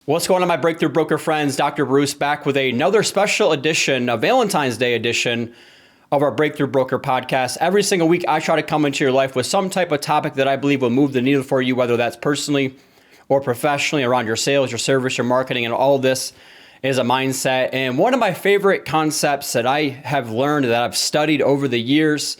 What's going on, my Breakthrough Broker friends? Dr. Bruce back with another special edition, a Valentine's Day edition of our Breakthrough Broker podcast. Every single week, I try to come into your life with some type of topic that I believe will move the needle for you, whether that's personally or professionally, around your sales, your service, your marketing, and all this is a mindset. And one of my favorite concepts that I have learned, that I've studied over the years,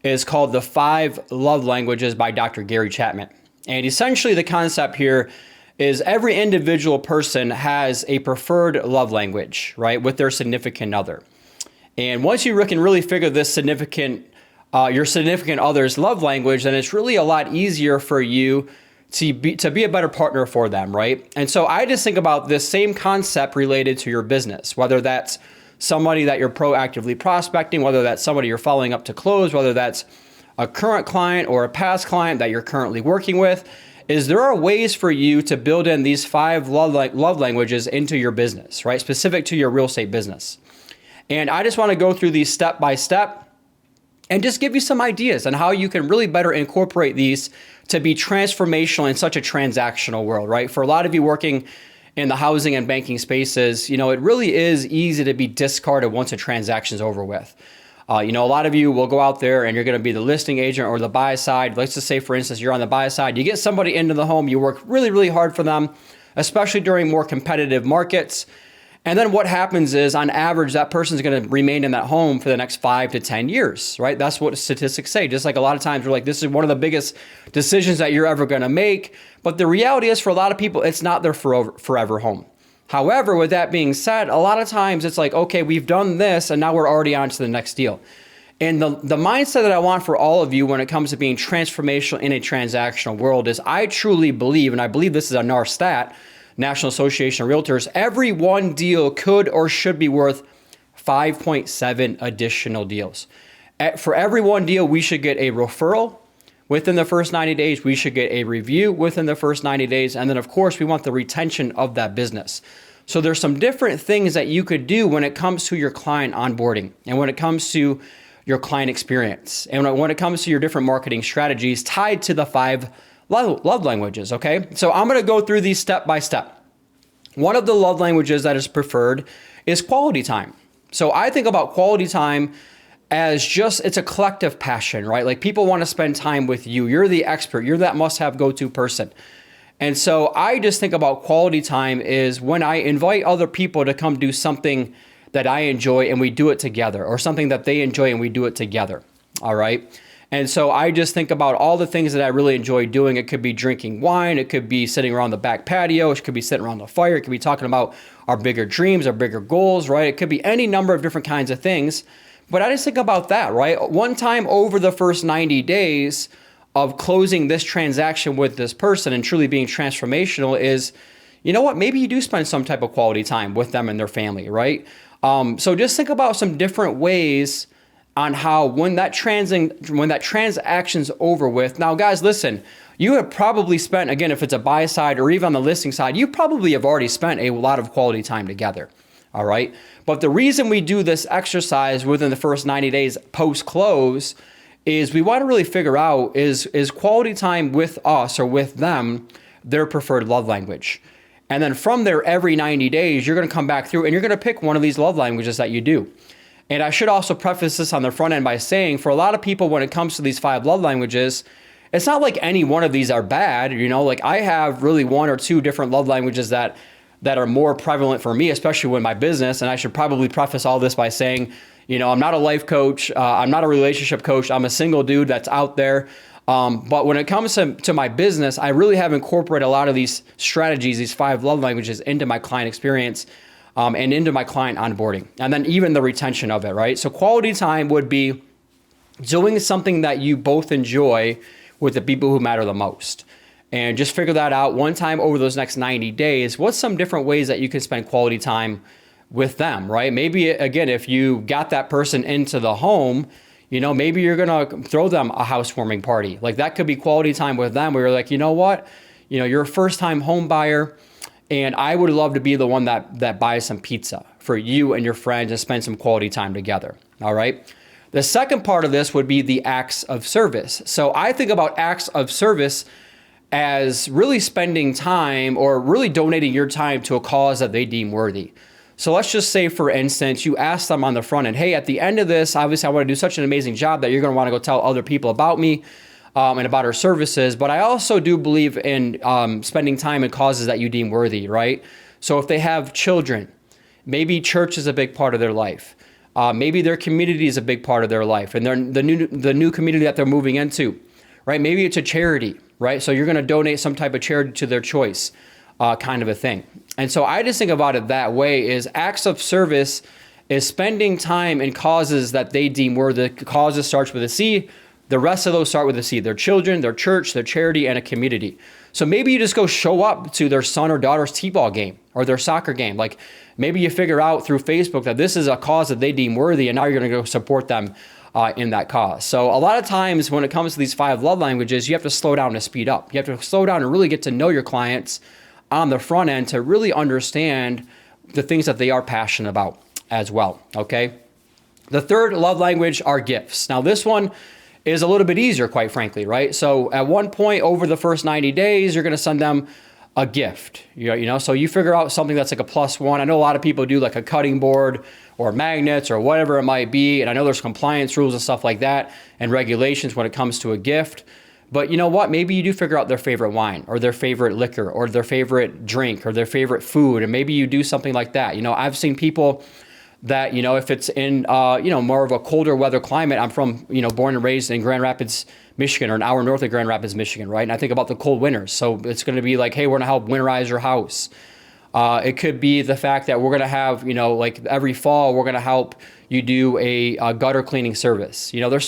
is called the 5 Love Languages by Dr. Gary Chapman. And essentially the concept here is every individual person has a preferred love language, right, with their significant other. And once you can really figure this your significant other's love language, then it's really a lot easier for you to be a better partner for them, right? And so I just think about this same concept related to your business, whether that's somebody that you're proactively prospecting, whether that's somebody you're following up to close, whether that's a current client or a past client that you're currently working with, is there are ways for you to build in these 5 love languages into your business, right? Specific to your real estate business. And I just want to go through these step by step and just give you some ideas on how you can really better incorporate these to be transformational in such a transactional world, right? For a lot of you working in the housing and banking spaces, it really is easy to be discarded once a transaction's over with. A lot of you will go out there and you're going to be the listing agent or the buy side. Let's just say, for instance, you're on the buy side. You get somebody into the home. You work really, really hard for them, especially during more competitive markets. And then what happens is, on average, that person's going to remain in that home for the next 5 to 10 years, right? That's what statistics say. Just like a lot of times we're like, this is one of the biggest decisions that you're ever going to make. But the reality is, for a lot of people, it's not their forever home. However, with that being said, a lot of times it's like, okay, we've done this and now we're already on to the next deal. And the mindset that I want for all of you when it comes to being transformational in a transactional world is, I truly believe, and I believe this is a NAR stat, National Association of Realtors, every one deal could or should be worth 5.7 additional deals. For every one deal, we should get a referral within the first 90 days. We should get a review within the first 90 days. And then, of course, we want the retention of that business. So there's some different things that you could do when it comes to your client onboarding and when it comes to your client experience and when it comes to your different marketing strategies tied to the 5 love languages, okay? So I'm going to go through these step by step. One of the love languages that is preferred is quality time. So I think about quality time as it's a collective passion, right? Like, people want to spend time with you. You're the expert. You're that must-have go-to person. And so I just think about quality time is when I invite other people to come do something that I enjoy and we do it together, or something that they enjoy and we do it together, all right? And so I just think about all the things that I really enjoy doing. It could be drinking wine. It could be sitting around the back patio. It could be sitting around the fire. It could be talking about our bigger dreams, our bigger goals, right? It could be any number of different kinds of things. But I just think about that, right? One time over the first 90 days of closing this transaction with this person and truly being transformational is, you know what? Maybe you do spend some type of quality time with them and their family, right? So just think about some different ways on how when that transaction's over with. Now, guys, listen, you have probably spent, again, if it's a buy side or even on the listing side, you probably have already spent a lot of quality time together. All right. But the reason we do this exercise within the first 90 days post-close is we want to really figure out, is quality time with us or with them their preferred love language? And then from there, every 90 days, you're going to come back through and you're going to pick one of these love languages that you do. And I should also preface this on the front end by saying, for a lot of people, when it comes to these 5 love languages, it's not like any one of these are bad. Like, I have really 1 or 2 different love languages that are more prevalent for me, especially with my business. And I should probably preface all this by saying, I'm not a life coach. I'm not a relationship coach. I'm a single dude that's out there. But when it comes to my business, I really have incorporated a lot of these strategies, these 5 love languages, into my client experience and into my client onboarding. And then even the retention of it, right? So quality time would be doing something that you both enjoy with the people who matter the most. And just figure that out one time over those next 90 days. What's some different ways that you can spend quality time with them, right? Maybe, again, if you got that person into the home, maybe you're going to throw them a housewarming party. Like, that could be quality time with them where you're like, you know what? You're a first-time home buyer, and I would love to be the one that buys some pizza for you and your friends and spend some quality time together, all right? The second part of this would be the acts of service. So I think about acts of service as really spending time or really donating your time to a cause that they deem worthy. So let's just say, for instance, you ask them on the front end, hey, at the end of this, obviously I want to do such an amazing job that you're going to want to go tell other people about me and about our services. But I also do believe in spending time in causes that you deem worthy, right? So if they have children, maybe church is a big part of their life. Maybe their community is a big part of their life, and the new community that they're moving into, right? Maybe it's a charity, right? So you're going to donate some type of charity to their choice, kind of a thing. And so I just think about it that way: is acts of service is spending time in causes that they deem worthy. The causes starts with a C. The rest of those start with a C: their children, their church, their charity, and a community. So maybe you just go show up to their son or daughter's t-ball game or their soccer game. Like maybe you figure out through Facebook that this is a cause that they deem worthy, and now you're going to go support them in that cause. So a lot of times when it comes to these 5 love languages, you have to slow down to speed up. You have to slow down and really get to know your clients on the front end to really understand the things that they are passionate about as well, okay? The third love language are gifts. Now this one is a little bit easier, quite frankly, right? So at one point over the first 90 days, you're going to send them a gift, you know, so you figure out something that's like a +1. I know a lot of people do like a cutting board or magnets or whatever it might be. And I know there's compliance rules and stuff like that and regulations when it comes to a gift. But you know what? Maybe you do figure out their favorite wine or their favorite liquor or their favorite drink or their favorite food. And maybe you do something like that. You know, I've seen people that, you know, if it's in, more of a colder weather climate. I'm from, born and raised in Grand Rapids, Michigan, or an hour north of Grand Rapids, Michigan, right? And I think about the cold winters. So it's going to be like, hey, we're going to help winterize your house. It could be the fact that we're going to have, like every fall, we're going to help you do a gutter cleaning service. You know, there's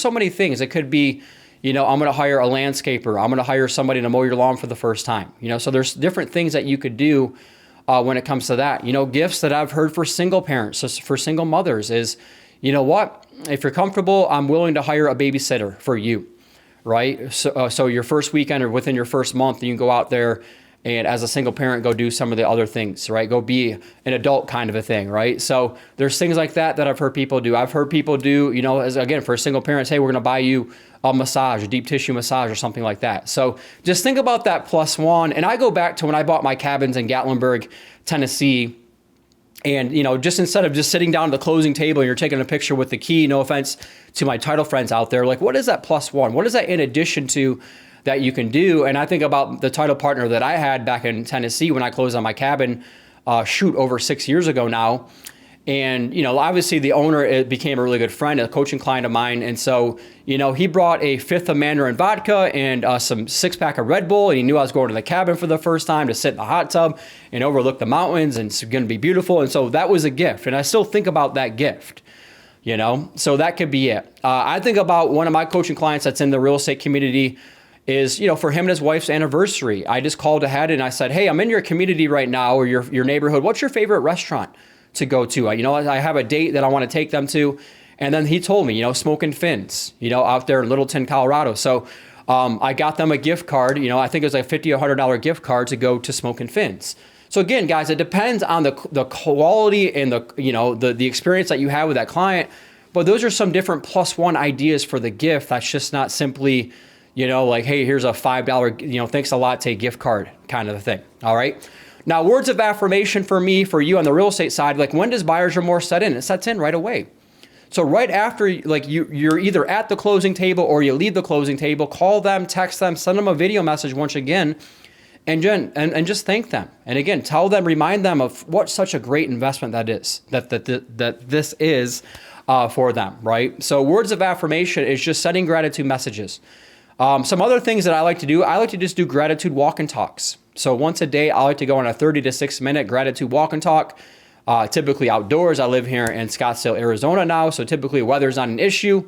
so many things. It could be, I'm going to hire a landscaper. I'm going to hire somebody to mow your lawn for the first time. So there's different things that you could do when it comes to that. Gifts that I've heard for single parents, so for single mothers is, you know what, if you're comfortable, I'm willing to hire a babysitter for you, right? So your first weekend or within your first month, you can go out there and as a single parent, go do some of the other things, right? Go be an adult kind of a thing, right? So there's things like that I've heard people do. I've heard people do, again, for single parents, hey, we're going to buy you a massage, a deep tissue massage or something like that. So just think about that +1. And I go back to when I bought my cabins in Gatlinburg, Tennessee. And, just instead of just sitting down at the closing table and you're taking a picture with the key, no offense to my title friends out there, like what is that +1? What is that in addition to that you can do? And I think about the title partner that I had back in Tennessee when I closed on my cabin, over 6 years ago now. And, obviously the owner, it became a really good friend, a coaching client of mine. And so, he brought a 5th of Mandarin vodka and some 6-pack of Red Bull. And he knew I was going to the cabin for the first time to sit in the hot tub and overlook the mountains, and it's going to be beautiful. And so that was a gift. And I still think about that gift, so that could be it. I think about one of my coaching clients that's in the real estate community is, for him and his wife's anniversary. I just called ahead and I said, hey, I'm in your community right now or your neighborhood. What's your favorite restaurant to go to? I have a date that I want to take them to. And then he told me, Smoking Fins, out there in Littleton, Colorado. So I got them a gift card, I think it was like $50 or $100 gift card to go to Smoking Fins. So again, guys, it depends on the quality and the experience that you have with that client. But those are some different +1 ideas for the gift. That's just not simply, like, hey, here's a $5, thanks a lot, take gift card kind of a thing. All right. Now, words of affirmation for me, for you on the real estate side, like when does buyer's remorse set in? It sets in right away. So right after, like you're either at the closing table or you leave the closing table, call them, text them, send them a video message once again, and just thank them. And again, tell them, remind them of what such a great investment that is, that this is for them, right? So words of affirmation is just sending gratitude messages. Some other things that I like to do, I like to just do gratitude walk and talks. So once a day, I like to go on a 30 to 6 minute gratitude walk and talk, typically outdoors. I live here in Scottsdale, Arizona now, so typically weather's not an issue.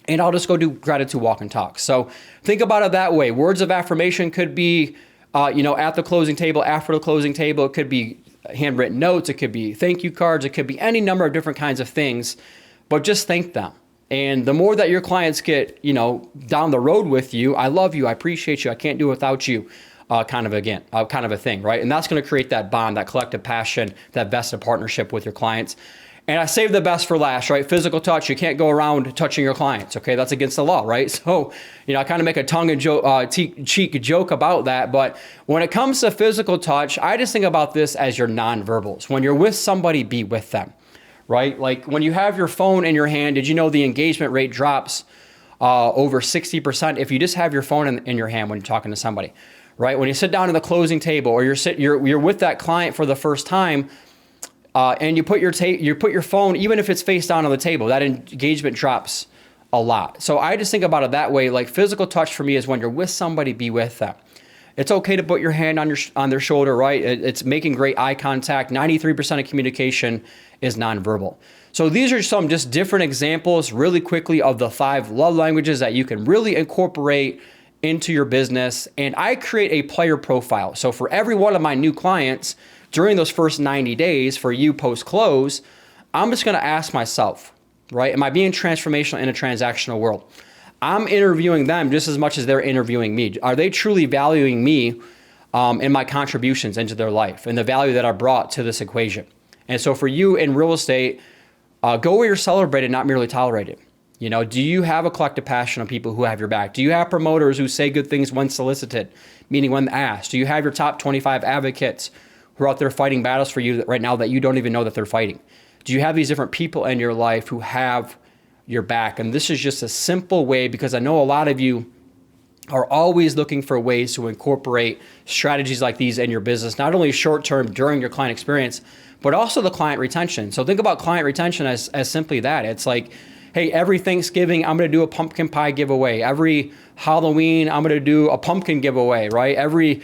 And I'll just go do gratitude walk and talk. So think about it that way. Words of affirmation could be, at the closing table, after the closing table. It could be handwritten notes. It could be thank you cards. It could be any number of different kinds of things, but just thank them. And the more that your clients get, down the road with you, I love you, I appreciate you, I can't do it without you, kind of a thing, right? And that's going to create that bond, that collective passion, that vested partnership with your clients. And I save the best for last, right? Physical touch, you can't go around touching your clients, okay? That's against the law, right? So, I kind of make a tongue-in-cheek joke about that. But when it comes to physical touch, I just think about this as your nonverbals. When you're with somebody, be with them, right? Like when you have your phone in your hand, did you know the engagement rate drops over 60% if you just have your phone in your hand when you're talking to somebody, right? When you sit down at the closing table or you're with that client for the first time, and you put your phone, even if it's face down on the table, that engagement drops a lot. So I just think about it that way. Like physical touch for me is when you're with somebody, be with them. It's okay to put your hand on their shoulder, right? It's making great eye contact. 93% of communication is nonverbal. So these are some just different examples really quickly of the 5 love languages that you can really incorporate into your business. And I create a player profile. So for every one of my new clients, during those first 90 days for you post-close, I'm just going to ask myself, right? Am I being transformational in a transactional world? I'm interviewing them just as much as they're interviewing me. Are they truly valuing me and my contributions into their life and the value that I brought to this equation? And so for you in real estate, go where you're celebrated, not merely tolerated. Do you have a collective passion of people who have your back? Do you have promoters who say good things when solicited, meaning when asked? Do you have your top 25 advocates who are out there fighting battles for you right now that you don't even know that they're fighting? Do you have these different people in your life who have your back? And this is just a simple way, because I know a lot of you are always looking for ways to incorporate strategies like these in your business, not only short-term during your client experience, but also the client retention. So think about client retention as simply that. It's like, hey, every Thanksgiving, I'm going to do a pumpkin pie giveaway. Every Halloween, I'm going to do a pumpkin giveaway, right? Every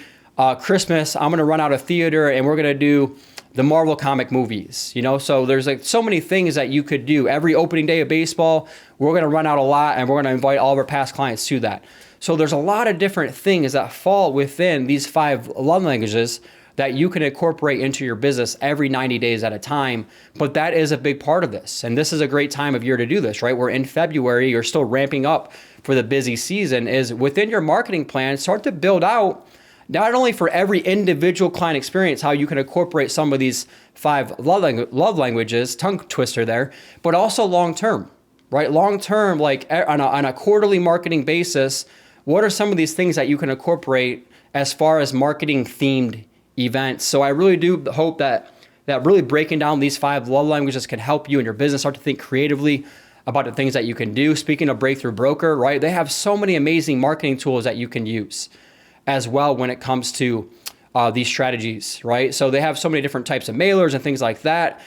Christmas, I'm going to run out of theater and we're going to do the Marvel comic movies, So there's like so many things that you could do. Every opening day of baseball, we're going to run out a lot and we're going to invite all of our past clients to that. So there's a lot of different things that fall within these 5 love languages that you can incorporate into your business every 90 days at a time. But that is a big part of this. And this is a great time of year to do this, right? We're in February, you're still ramping up for the busy season. Is within your marketing plan, start to build out not only for every individual client experience, how you can incorporate some of these 5 love languages, tongue twister there, but also long-term, right? Long-term, like on a quarterly marketing basis, what are some of these things that you can incorporate as far as marketing themed events? So I really do hope that really breaking down these 5 love languages can help you in your business start to think creatively about the things that you can do. Speaking of Breakthrough Broker, right? They have so many amazing marketing tools that you can use as well when it comes to these strategies, right? So they have so many different types of mailers and things like that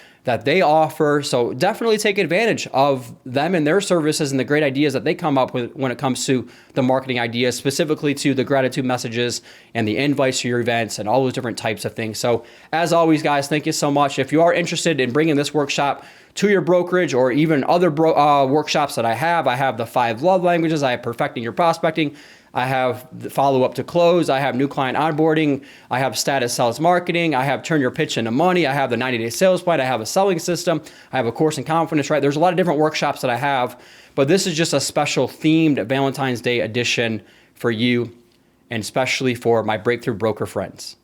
they offer. So definitely take advantage of them and their services and the great ideas that they come up with when it comes to the marketing ideas, specifically to the gratitude messages and the invites to your events and all those different types of things. So as always, guys, thank you so much. If you are interested in bringing this workshop to your brokerage or even other workshops that I have the 5 love languages, I have perfecting your prospecting, I have the follow-up to close, I have new client onboarding, I have status sales marketing, I have turn your pitch into money, I have the 90-day sales plan, I have a selling system, I have a course in confidence, right? There's a lot of different workshops that I have, but this is just a special themed Valentine's Day edition for you, and especially for my Breakthrough Broker friends.